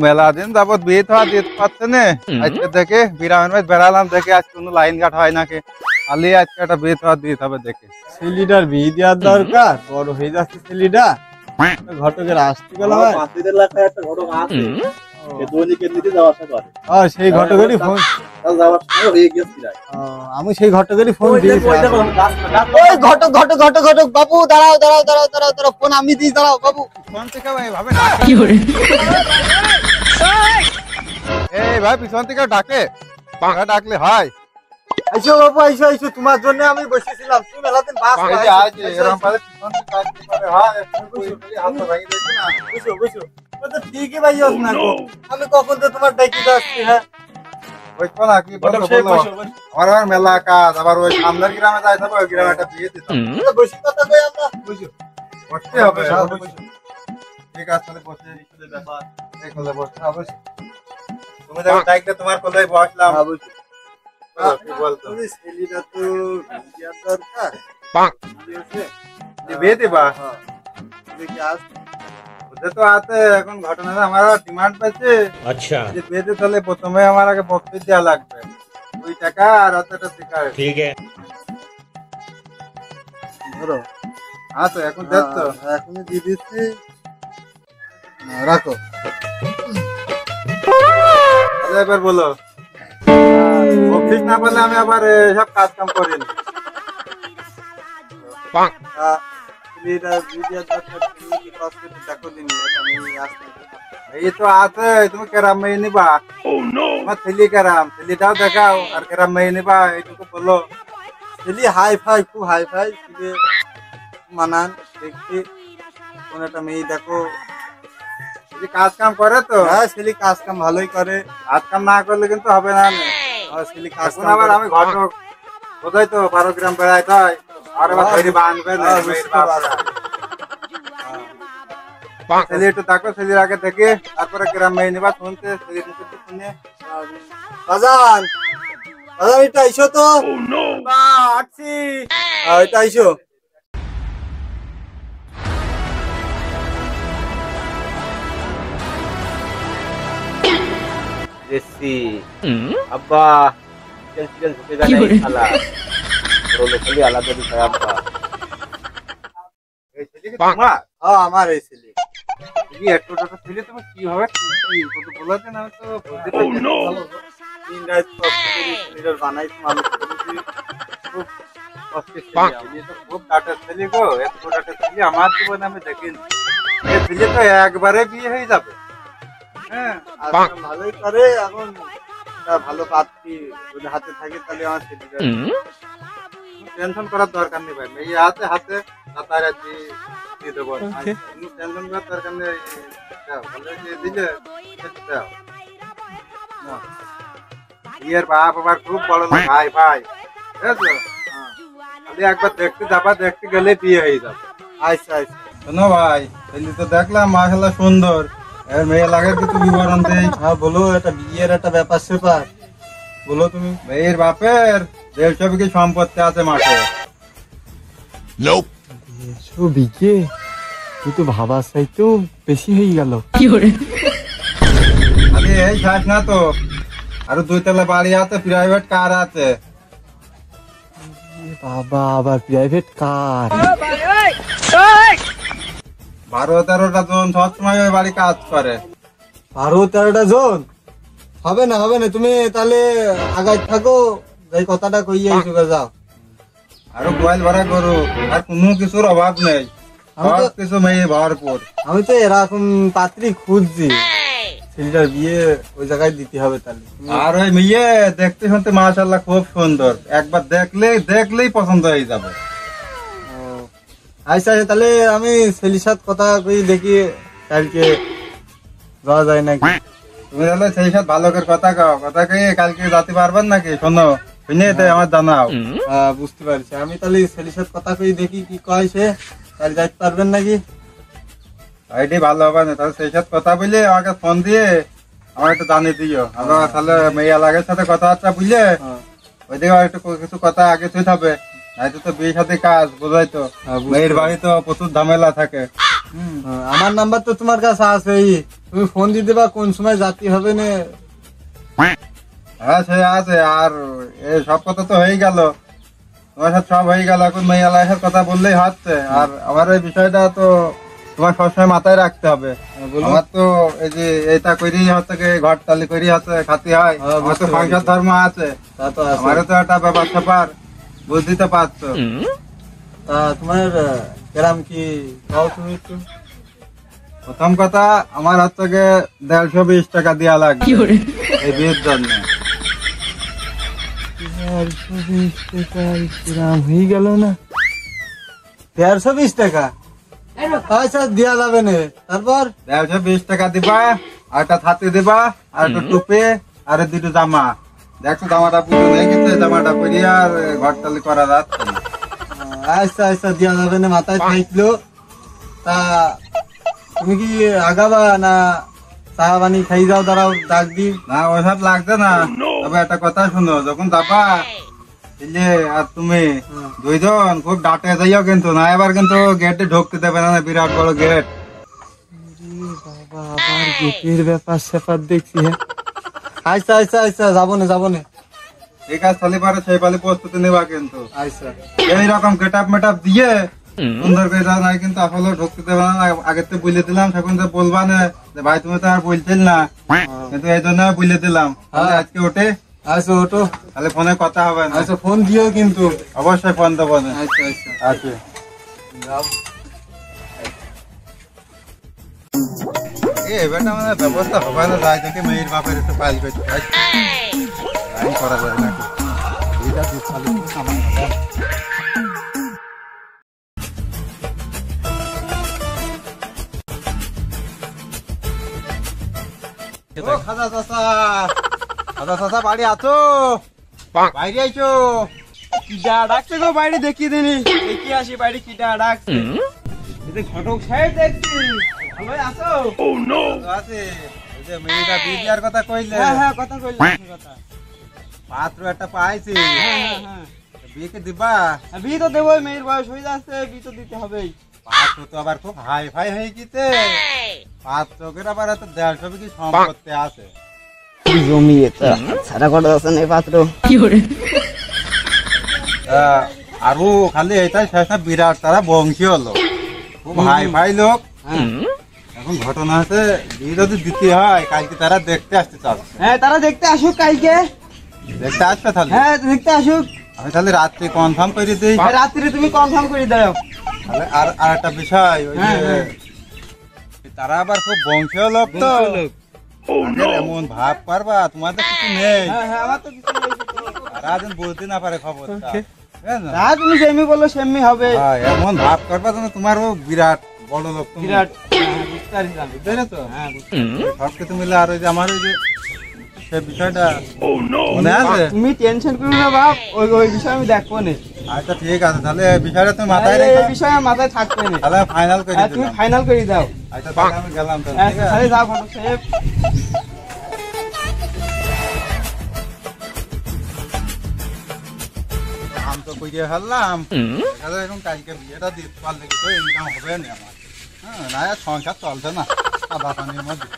মেলা দিন যাবত বিয়ে তো আর দিতে পারছে না। আজকে দেখে বিরামের মাঝ বেড়ালাম, দেখে আজ কোনো লাইন কাট হয় নাকি, খালি আজকে একটা বিয়ে তো আর দিতে হবে দেখে। ছেলেটার বিয়ে দেওয়ার দরকার, বড় হয়ে যাচ্ছে ছেলেটা। ঘটকের আসতে গেল একটা ঘটক আছে, দৈনিকের নিতে যাওয়া আসা করে। সেই ঘটকেরই ফোন যাওয়ার সময় হয়ে গেছে প্রায়। আমি সেই ঘটকেরই ফোন দিয়েছি। ওই ঘটক ঘটক ঘটক ঘটক বাবু, দাঁড়াও দাঁড়াও দাঁড়াও দাঁড়াও দাঁড়াও, ফোন আমি দিই, দাঁড়াও বাবু। পিছন থেকে ভাই ভাবে এই ভাই পিছন থেকে ডাকে, ডাকলে হয়। আইসো বাবু, আইসো আইসো, তোমার জন্য আমি বসেছিলাম। তুমি মেলাদিন বাস এই যে আজ এরকম পারে পিছন থেকে ডাকতে পারে, হয় একটু হাত ভাঙি দিয়েছি না। বসো বসো। ও তো ঠিকই ভাই হোক না, আমি কখন তো তোমার ডাকি যাচ্ছি। হ্যাঁ ওই কোলা কি বলো বলো, আমার আবার মেলা কাজ, আবার ওই সামনের গ্রামে যাইতে হবে, ওই গ্রামে একটা বিয়ে দিতে হবে। বসে কথা কই আমরা। বুঝো বসতে হবে। ঠিক আছে তাহলে বসে রিসুদের ব্যাপার এই কোলে বসতে হবে। তুমি যখন ডাকলে তোমার কোলে বসলাম। কি বলতো ছেলেটা তো বিয়ে দরকার, বিয়ে দিবা? দেখি আস ওদের তো আছে এখন ঘটনাটা আমার ডিমান্ড পাইছে। अच्छा যে বিয়েতে তাহলে প্রথমে আমার আগে বক্তব্য দেওয়া লাগবে, 2 টাকা আর অতটা সিগারেট। ठीक है ধরো। হ্যাঁ তো এখন দেখ তো, এখনই দিয়ে দিচ্ছি, রাখো। তাহলে এবার বলো। অফিস না বললে আমি আবার সব কাজ কাম করি না। ছেলেটা বিয়ে দেওয়ার দরকার, তুমি কি কষ্ট করে দেখো দিনি, এটা আমি আসতে। এই তো আছে, তুমি কেরাম মেয়ে নিবা? তোমার ছেলে কেরাম, ছেলেটাও দেখাও, আর কেরাম মেয়ে নিবা এইটুকু বলো। ছেলে হাই ফাই, খুব হাই ফাই, ছেলে মানান দেখতে। কোন একটা মেয়ে দেখো। ছেলে কাজ কাম করে তো? হ্যাঁ ছেলে কাজ কাম ভালোই করে। কাজ কাম না করলে কিন্তু হবে না। ছেলে কাজ এখন আবার আমি ঘটক, কোথায় তো 12 গ্রাম বেড়াইতে হয়, আর আবার তৈরি বানবে না মেয়ের বাপরা। ছেলে একটু দেখো, ছেলের আগে থেকে তারপরে গ্রাম মেয়ে নিবা, শুনতে ছেলের মুখে তো শুনে। বাজান বাজান, এটা আইসো তো। আসছি। এটা আইসো। জেসি আব্বা চিকেন চিকেন ঢুকে গেল এই শালা, বড় লোক খালি আলাদা দিতে হয় আব্বা। এই ছেলে কি তোমার? আমার এই ছেলে। কি একটু ছোট ছেলে, তুমি কিভাবে কত বলাতে না তো বুঝতে পারছি না। দিন রাত কষ্ট করে ছেলেটার বানাইছি, মানুষ করেছি। খুব কষ্টের ছেলে, আমি তো খুব ডাটার ছেলে গো, এত ডাটার ছেলে আমার জীবনে আমি দেখিনি। এই ছেলে তো একবারে বিয়ে হয়ে যাবে। হ্যাঁ আজকাল ভালোই করে। এখন একটা ভালো পাত্রী যদি হাতে থাকে তাহলে আমার ছেলেটা। টেনশন করার দরকার নেই ভাই, মেয়ে হাতে হাতে রাতারাতি দিয়ে দেবো। কোনো টেনশন করার দরকার নেই। দাও, বলে যে দিলে দাও। বিয়ের বাপ আবার খুব বড় লোক, ভাই ভাই বুঝেছো? খালি একবার দেখতে যাবা, দেখতে গেলে বিয়ে হয়ে যাবে। আচ্ছা আচ্ছা। শোনো ভাই, ছেলে তো দেখলাম মাশাআল্লাহ সুন্দর, এর মেয়ে লাগে কিছু বিবরণ দেই। হ্যাঁ বলো, একটা বিয়ের একটা ব্যাপার স্যাপার বলো তুমি। মেয়ের বাপের 150 বিঘে সম্পত্তি আছে মাঠে। 150 বিঘে? তুই তো ভাবা চাই তো বেশি হয়ে গেল। খালি এই শেষ না তো, আরো 2 তলা বাড়ি আছে, প্রাইভেট কার আছে। বাবা, আবার প্রাইভেট কার? 12-13টা জন সবসময় ওই বাড়ি কাজ করে। 12-13টা জন? হবে না হবে না, তুমি তাহলে আগাই থাকো, এই কথাটা কইয়ে এসে যাও। আরো গোয়াল ভরা গরু, আর কোনো কিছুর অভাব নেই, সব কিছু মেয়ে ভরপুর। আমি তো এরকম পাত্রী খুঁজছি, ছেলেটার বিয়ে ওই জায়গায় দিতে হবে তাহলে। আর ওই মেয়ে দেখতে শুনতে মাশাআল্লাহ খুব সুন্দর, একবার দেখলেই পছন্দ হয়ে যাবে। আচ্ছা আচ্ছা, তাহলে আমি ছেলের সাথে কথা কই দেখি কালকে যাওয়া যায় নাকি। তুমি তাহলে সেই সাথে ভালো করে কথা কও, কথা কয়ে কালকে যেতে পারবেন নাকি? শোনো শুনে তো আমার জানাও। বুঝতে পারছি, আমি তাহলে ছেলের সাথে কথা কই দেখি কি কয় সে, তাহলে যাইতে পারবেন নাকি? এটাই ভালো হবে না, তাহলে সেই সাথে কথা বলে আমাকে ফোন দিয়ে আমার একটু জানিয়ে দিও। আমরা তাহলে মেয়ে লাগের সাথে কথাবার্তা বুঝলে ওইদিকে একটু কিছু কথা আগে শুনতে হবে, নয়তো তো বিয়ে সাথে কাজ বোঝাই তো, মেয়ের বাড়ি তো প্রচুর ঝামেলা থাকে। আমার নাম্বার তো তোমার কাছে আছে, তুমি ফোন দিয়ে দেবা কোন সময় যাত্রী হবে না। হ্যাঁ সে আছে, আর এই সব কথা তো হয়ে গেল, তোমার সাথে সব হয়ে গেল, এখন মেয়ে আলাইসের কথা বললেই হচ্ছে। আর আমার এই বিষয়টা তো তোমার সবসময় মাথায় রাখতে হবে। বলো। আমার তো এই যে এটা করি হচ্ছে কি, ঘর টালি করি হচ্ছে খাতি হয়, হ্যাঁ, আমার তো বুঝতে সংসার পেরেছি। ধর্ম আছে, তা তো আছে। আমারও তো একটা ব্যাপার স্যাপার বুঝতে পারছো। তা তোমার কেরাম কি তাও তুমি একটু প্রথম কথা আমার হচ্ছে গিয়ে 150 টাকা দেওয়া লাগবে এই বিয়ের জন্য। 120 টাকা কিরাম হয়ে গেল না? 120 টাকা আচ্ছা দেওয়া যাবে না। তারপর 120 টাকা দিবা, আর একটা ছাতি দিবা, আর একটা টুপি, আর দুটো জামা। দেখছো জামাটা পুরো নেই কিন্তু জামাটা পরি আর ঘর টালি করা যাচ্ছে না। আচ্ছা আচ্ছা দেওয়া যাবে না, মাথায় থাকলো। তা তুমি কি আগাবা না চা পানি খাই যাও? দাঁড়াও ডাক দি। না ওসব লাগছে না, তবে একটা কথা শুনো, যখন যাবা বুঝলে, আর তুমি দুইজন খুব ডাটে যাইও কিন্তু, না এবার কিন্তু গেটে ঢুকতে দেবে না, বিরাট বড় গেট। বাবা আবার গেটের ব্যাপার স্যাপার দেখছি। হ্যাঁ আচ্ছা আচ্ছা আচ্ছা যাবো না যাবো না। ঠিক আছে তাহলে পারে সেই পালে প্রস্তুতি নেবা কিন্তু। আচ্ছা এইরকম গেট আপ মেট আপ দিয়ে সুন্দর করে যাও, নাই কিন্তু আসলে ঢুকতে দেবে না। আগে তো বলে দিলাম, সেখান থেকে বলবা না যে ভাই তুমি তো আর বলছিল না, কিন্তু এই জন্য বলে দিলাম। তাহলে আজকে ওঠে আচ্ছা ওটো। তাহলে ফোনে কথা হবে না। আচ্ছা ফোন দিও কিন্তু। অবশ্যই ফোন দেবো না। আচ্ছা আচ্ছা আছে এবারটা আমাদের ব্যবস্থা হবে না, যাই থেকে মেয়ের বাপের একটু পাইল করতে করা যায় না। এইটা দুধ খালি আমার খাজা চাচা, খাজা চাচা বাড়ি আছো? বাইরে আইছো? কিডা ডাকছে গো, বাইরে দেখিয়ে দিনি, দেখি আসি বাইরে কিডা ডাকছে। ঘটক সাহেব দেখছি, ভালোই আছো? আছে ওই যে মেয়েটা বিয়ে দেওয়ার কথা কইলে, হ্যাঁ হ্যাঁ কথা কইলাম, কথা। পাত্র একটা পাইছি, হ্যাঁ বিয়েকে দিবা? বিয়ে তো দেবোই, মেয়ের বয়স হয়ে যাচ্ছে, বিয়ে তো দিতে হবেই। পাত্র তো আবার খুব হাই ফাই হয়ে গেছে, পাত্রকের আবার এত 150 বিঘি সম্পত্তি আছে। জমি এটা ছাড়া করা যাচ্ছে না পাত্র। আরো খালি এটাই শেষ না, বিরাট তারা বংশী হলো, খুব হাই ফাই লোক। এখন ঘটনা আছে, বিয়ে যদি দিতে হয় কালকে তারা দেখতে আসতে চাচ্ছে। হ্যাঁ তারা দেখতে আসুক কালকে, দেখতে আসবে তাহলে? হ্যাঁ দেখতে আসুক। আমি তাহলে রাত্রে কনফার্ম করে দিই। রাত্রে তুমি কনফার্ম করে দাও। তাহলে আর একটা বিষয়, ওই যে হ্যাঁ। তারা আবার খুব বংশীয় লোক তো, তাদের এমন ভাব পারবা, তোমাদের কিছু নেই, হ্যাঁ হ্যাঁ আমার তো কিছু নেই। তারা যেন বলতে না পারে খবরটা, ঠিক আছে? না তুমি যেমনি বললো সেমনি হবে। হ্যাঁ, এমন ভাব করবা যেন তোমারও বিরাট বড় লোক তুমি। বিরাট বুঝতে পারলাম। বুঝতে তো? হ্যাঁ সব কিছু মিলে, আর ওই যে আমার ওই যে সে বিষয়টা মনে আছে? তুমি টেনশন করো না বাপ, ওই ওই বিষয় আমি দেখবো না। আচ্ছা ঠিক আছে, তাহলে এই বিষয়টা তুমি মাথায় এই রেখো, বিষয় আমার মাথায় থাকবে না। তাহলে ফাইনাল করে হ্যাঁ, তুমি দিলাম। ফাইনাল করে দাও। আচ্ছা তাহলে আমি গেলাম তাহলে, হ্যাঁ, ঠিক আছে? তাহলে যাও ঘটক সাহেব। কাম তো করিয়ে ফেললাম, তাহলে এখন কালকে বিয়েটা দিতে পারলে কিছু ইনকাম হবে না আমার। হ্যাঁ, না আর সংসার চলছে না সাদা পানির মধ্যে।